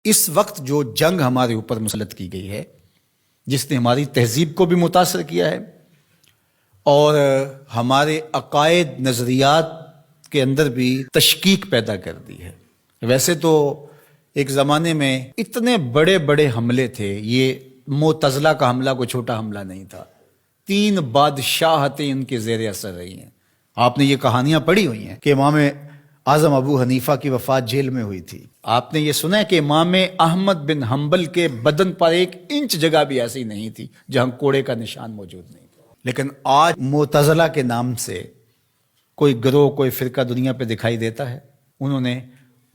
اس وقت جو جنگ ہمارے اوپر مسلط کی گئی ہے، جس نے ہماری تہذیب کو بھی متاثر کیا ہے اور ہمارے عقائد نظریات کے اندر بھی تشکیک پیدا کر دی ہے۔ ویسے تو ایک زمانے میں اتنے بڑے بڑے حملے تھے، یہ معتزلہ کا حملہ کوئی چھوٹا حملہ نہیں تھا۔ 3 بادشاہتیں ان کے زیر اثر رہی ہیں۔ آپ نے یہ کہانیاں پڑھی ہوئی ہیں کہ امام اعظم ابو حنیفہ کی وفات جیل میں ہوئی تھی۔ آپ نے یہ سنا ہے کہ امام احمد بن حنبل کے بدن پر 1 انچ جگہ بھی ایسی نہیں تھی جہاں کوڑے کا نشان موجود نہیں تھا۔ لیکن آج معتزلہ کے نام سے کوئی گروہ، کوئی فرقہ دنیا پہ دکھائی دیتا ہے، انہوں نے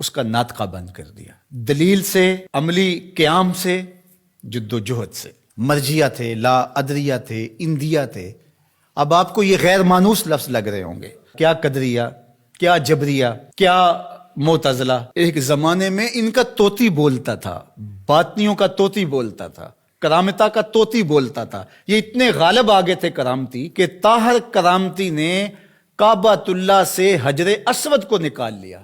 اس کا ناطقہ بند کر دیا۔ دلیل سے، عملی قیام سے، جد و جہد سے۔ مرجیہ تھے، لا ادریہ تھے، اندیہ تھے۔ اب آپ کو یہ غیر مانوس لفظ لگ رہے ہوں گے، کیا قدریہ، کیا جبریہ، کیا معتزلہ۔ ایک زمانے میں ان کا طوطی بولتا تھا، باطنیوں کا طوطی بولتا تھا، کرامتا کا طوطی بولتا تھا۔ یہ اتنے غالب آگے تھے کرامتی کہ طاہر کرامتی نے کعبۃ اللہ سے حجر اسود کو نکال لیا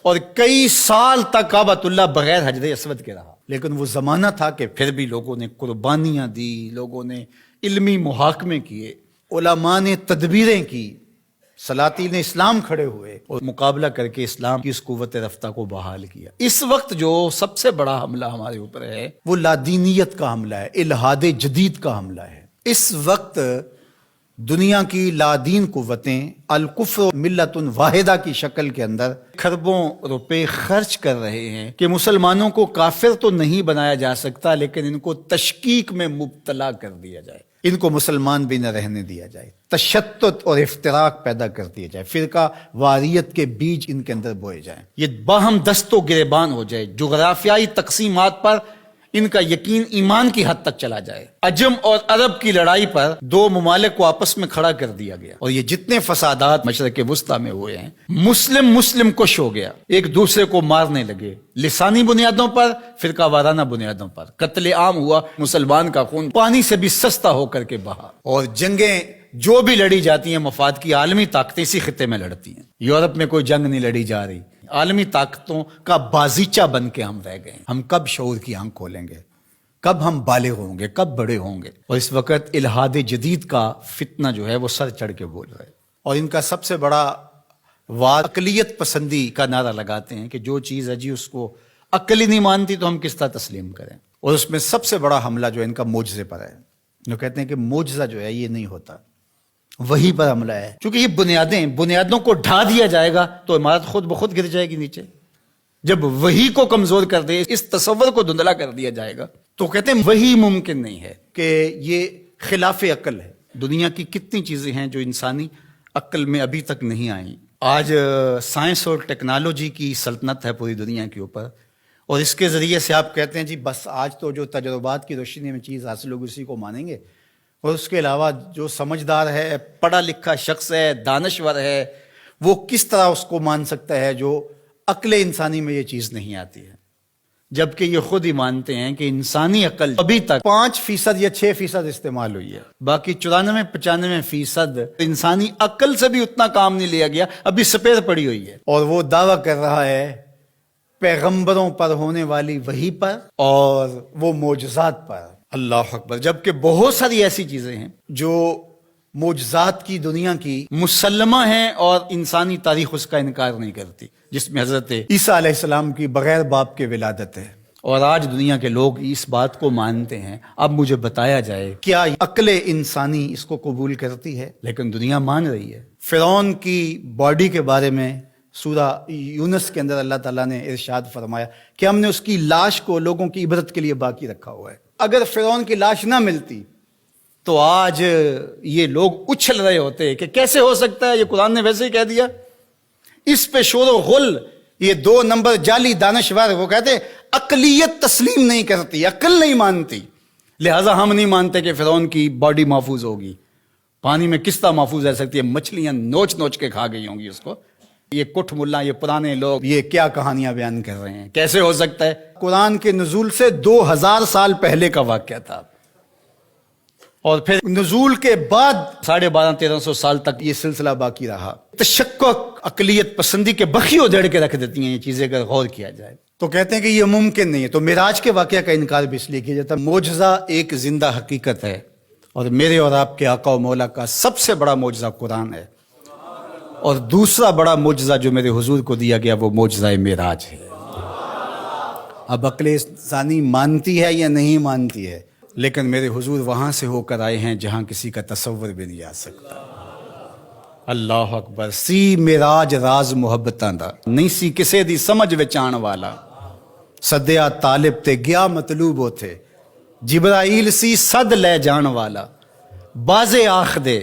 اور کئی سال تک کعبۃ اللہ بغیر حجر اسود کے رہا۔ لیکن وہ زمانہ تھا کہ پھر بھی لوگوں نے قربانیاں دی، لوگوں نے علمی محاکمے کیے، علماء نے تدبیریں کی، سلاطین اسلام کھڑے ہوئے اور مقابلہ کر کے اسلام کی اس قوت رفتہ کو بحال کیا۔ اس وقت جو سب سے بڑا حملہ ہمارے اوپر ہے وہ لادینیت کا حملہ ہے، الحاد جدید کا حملہ ہے۔ اس وقت دنیا کی لادین قوتیں الکفر ملت واحدہ کی شکل کے اندر کھربوں روپے خرچ کر رہے ہیں کہ مسلمانوں کو کافر تو نہیں بنایا جا سکتا، لیکن ان کو تشکیک میں مبتلا کر دیا جائے، ان کو مسلمان بھی نہ رہنے دیا جائے، تشتت اور افتراق پیدا کر دیا جائے، فرقہ واریت کے بیج ان کے اندر بوئے جائیں، یہ باہم دست و گریبان ہو جائے، جغرافیائی تقسیمات پر ان کا یقین ایمان کی حد تک چلا جائے۔ عجم اور عرب کی لڑائی پر 2 ممالک کو آپس میں کھڑا کر دیا گیا، اور یہ جتنے فسادات مشرق وسطیٰ میں ہوئے ہیں، مسلم کش ہو گیا، ایک دوسرے کو مارنے لگے، لسانی بنیادوں پر، فرقہ وارانہ بنیادوں پر، قتل عام ہوا، مسلمان کا خون پانی سے بھی سستا ہو کر کے بہا، اور جنگیں جو بھی لڑی جاتی ہیں مفاد کی عالمی طاقتیں اسی خطے میں لڑتی ہیں۔ یورپ میں کوئی جنگ نہیں لڑی جا رہی، عالمی طاقتوں کا بازیچہ بن کے ہم رہ گئے ہیں۔ ہم کب شعور کی آنکھ کھولیں گے؟ کب ہم بالغ ہوں گے؟ کب بڑے ہوں گے؟ اور اس وقت الحاد جدید کا فتنہ جو ہے وہ سر چڑھ کے بول رہا ہے، اور ان کا سب سے بڑا واد اقلیت پسندی کا نعرہ لگاتے ہیں کہ جو چیز ہے جی اس کو عقل ہی نہیں مانتی تو ہم کس طرح تسلیم کریں۔ اور اس میں سب سے بڑا حملہ جو ہے ان کا معجزے پر ہے۔ جو کہتے ہیں کہ معجزہ جو ہے یہ نہیں ہوتا، وہی پر حملہ ہے، کیونکہ یہ بنیادوں کو ڈھا دیا جائے گا تو عمارت خود بخود گر جائے گی نیچے۔ جب وہی کو کمزور کر دے، اس تصور کو دھندلا کر دیا جائے گا، تو کہتے ہیں وہی ممکن نہیں ہے، کہ یہ خلاف عقل ہے۔ دنیا کی کتنی چیزیں ہیں جو انسانی عقل میں ابھی تک نہیں آئیں۔ آج سائنس اور ٹیکنالوجی کی سلطنت ہے پوری دنیا کے اوپر، اور اس کے ذریعے سے آپ کہتے ہیں جی بس آج تو جو تجربات کی روشنی میں چیز حاصل ہوگی اسی کو مانیں گے، اور اس کے علاوہ جو سمجھدار ہے، پڑھا لکھا شخص ہے، دانشور ہے، وہ کس طرح اس کو مان سکتا ہے جو عقل انسانی میں یہ چیز نہیں آتی ہے؟ جبکہ یہ خود ہی مانتے ہیں کہ انسانی عقل ابھی تک 5% یا 6% استعمال ہوئی ہے، باقی 94-95% انسانی عقل سے بھی اتنا کام نہیں لیا گیا، ابھی سپیر پڑی ہوئی ہے۔ اور وہ دعویٰ کر رہا ہے پیغمبروں پر ہونے والی وحی پر اور وہ معجزات پر۔ اللہ اکبر۔ جبکہ بہت ساری ایسی چیزیں ہیں جو معجزات کی دنیا کی مسلمہ ہیں اور انسانی تاریخ اس کا انکار نہیں کرتی، جس میں حضرت عیسیٰ علیہ السلام کی بغیر باپ کے ولادت ہے، اور آج دنیا کے لوگ اس بات کو مانتے ہیں۔ اب مجھے بتایا جائے کیا عقل انسانی اس کو قبول کرتی ہے؟ لیکن دنیا مان رہی ہے۔ فرعون کی باڈی کے بارے میں سورہ یونس کے اندر اللہ تعالیٰ نے ارشاد فرمایا کہ ہم نے اس کی لاش کو لوگوں کی عبرت کے لیے باقی رکھا ہوا ہے۔ اگر فرعون کی لاش نہ ملتی تو آج یہ لوگ اچھل رہے ہوتے کہ کیسے ہو سکتا ہے، یہ قرآن نے ویسے ہی کہہ دیا۔ اس پہ شور و غل، یہ 2 نمبر جعلی دانشور، وہ کہتے عقلیت تسلیم نہیں کرتی، عقل نہیں مانتی، لہٰذا ہم نہیں مانتے کہ فرعون کی باڈی محفوظ ہوگی۔ پانی میں کس طرح محفوظ رہ سکتی ہے؟ مچھلیاں نوچ نوچ کے کھا گئی ہوں گی اس کو۔ یہ کٹھ ملا، یہ پرانے لوگ یہ کیا کہانیاں بیان کر رہے ہیں؟ کیسے ہو سکتا ہے؟ قرآن کے نزول سے 2000 سال پہلے کا واقعہ تھا، اور پھر نزول کے بعد 1250-1300 سال تک یہ سلسلہ باقی رہا۔ تشکک، عقلیت پسندی کے بخیوں جڑ کے رکھ دیتی ہیں یہ چیزیں اگر غور کیا جائے۔ تو کہتے ہیں کہ یہ ممکن نہیں ہے. تو معراج کے واقعہ کا انکار بھی اس لیے کیا جاتا ہے. معجزہ ایک زندہ حقیقت ہے، اور میرے اور آپ کے آقا و مولا کا سب سے بڑا معجزہ قرآن ہے، اور دوسرا بڑا معجزہ جو میرے حضور کو دیا گیا وہ معجزہ معراج ہے. اب عقل انسانی مانتی ہے یا نہیں مانتی ہے، لیکن میرے حضور وہاں سے ہو کر آئے ہیں جہاں کسی کا تصور بھی نہیں آ سکتا. اللہ اکبر. سی معراج راز محبتاں دا نہیں سی کسے دی سمجھ وچ آن والا، سدیا طالب تے گیا مطلوب ہوتے، جبرائیل سی صد لے جان والا، بازے آخ دے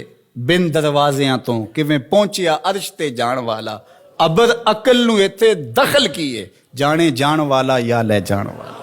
بن دروازیاں تو کیویں پہنچیا عرش تے جان والا، ابر عقل نو ایتھے دخل کیے، جانے جان والا یا لے جان والا.